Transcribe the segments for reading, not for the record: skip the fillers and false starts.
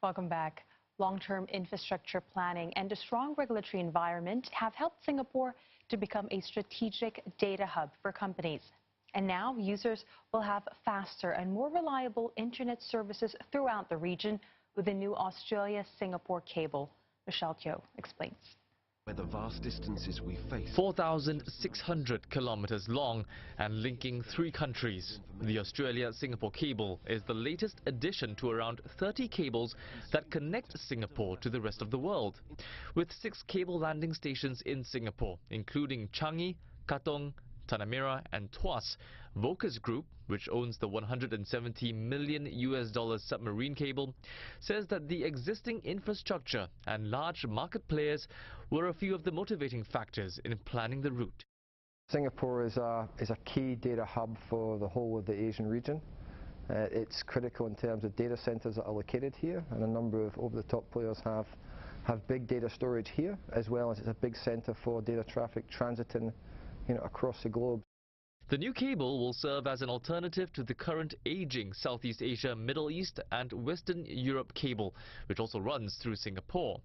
Welcome back. Long-term infrastructure planning and a strong regulatory environment have helped Singapore to become a strategic data hub for companies. And now users will have faster and more reliable internet services throughout the region with the new Australia-Singapore cable. Michelle Teo explains. The vast distances we face. 4,600 kilometers long and linking 3 countries. The Australia-Singapore cable is the latest addition to around 30 cables that connect Singapore to the rest of the world. With 6 cable landing stations in Singapore, including Changi, Katong, Tanah Merah and Tuas, Vocus Group, which owns the $170 million submarine cable, says that the existing infrastructure and large market players were a few of the motivating factors in planning the route. Singapore is a key data hub for the whole of the Asian region. It's critical in terms of data centers that are located here, and a number of over-the-top players have big data storage here, as well as it's a big center for data traffic transiting across the globe. The new cable will serve as an alternative to the current aging Southeast Asia, Middle East and Western Europe cable, which also runs through Singapore.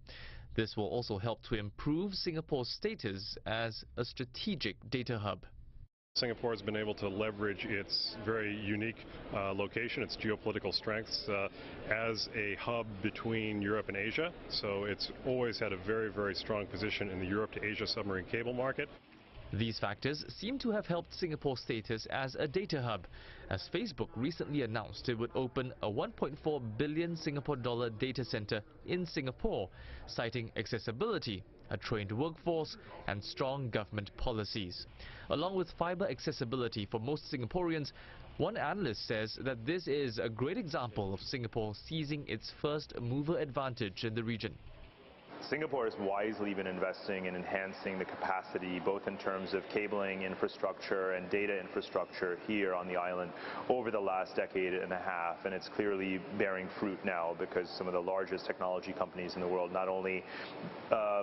This will also help to improve Singapore's status as a strategic data hub. Singapore has been able to leverage its very unique location, its geopolitical strengths, as a hub between Europe and Asia. So it's always had a very, very strong position in the Europe to Asia submarine cable market. These factors seem to have helped Singapore's status as a data hub, as Facebook recently announced it would open a 1.4 billion Singapore dollar data center in Singapore, citing accessibility, a trained workforce and strong government policies. Along with fiber accessibility for most Singaporeans, one analyst says that this is a great example of Singapore seizing its first mover advantage in the region. Singapore has wisely been investing in enhancing the capacity, both in terms of cabling infrastructure and data infrastructure here on the island over the last decade and a half, and it's clearly bearing fruit now because some of the largest technology companies in the world not only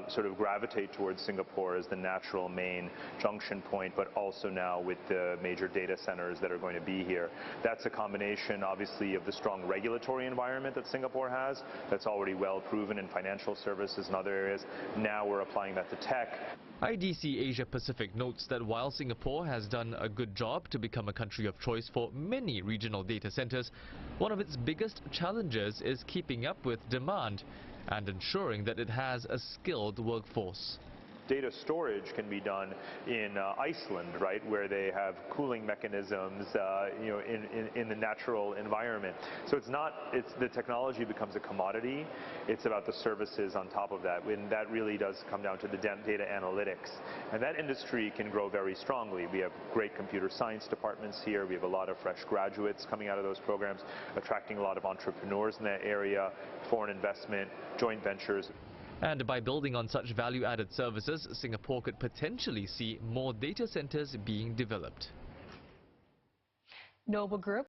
sort of gravitate towards Singapore as the natural main junction point, but also now with the major data centers that are going to be here. That's a combination, obviously, of the strong regulatory environment that Singapore has that's already well proven in financial services and other areas. Now we're applying that to tech. IDC Asia Pacific notes that while Singapore has done a good job to become a country of choice for many regional data centers, one of its biggest challenges is keeping up with demand and ensuring that it has a skilled workforce. Data storage can be done in Iceland, right, where they have cooling mechanisms, in the natural environment. So the technology becomes a commodity. It's about the services on top of that. And that really does come down to the data analytics. And that industry can grow very strongly. We have great computer science departments here. We have a lot of fresh graduates coming out of those programs, attracting a lot of entrepreneurs in that area, foreign investment, joint ventures. And by building on such value-added services, Singapore could potentially see more data centers being developed. Noble Group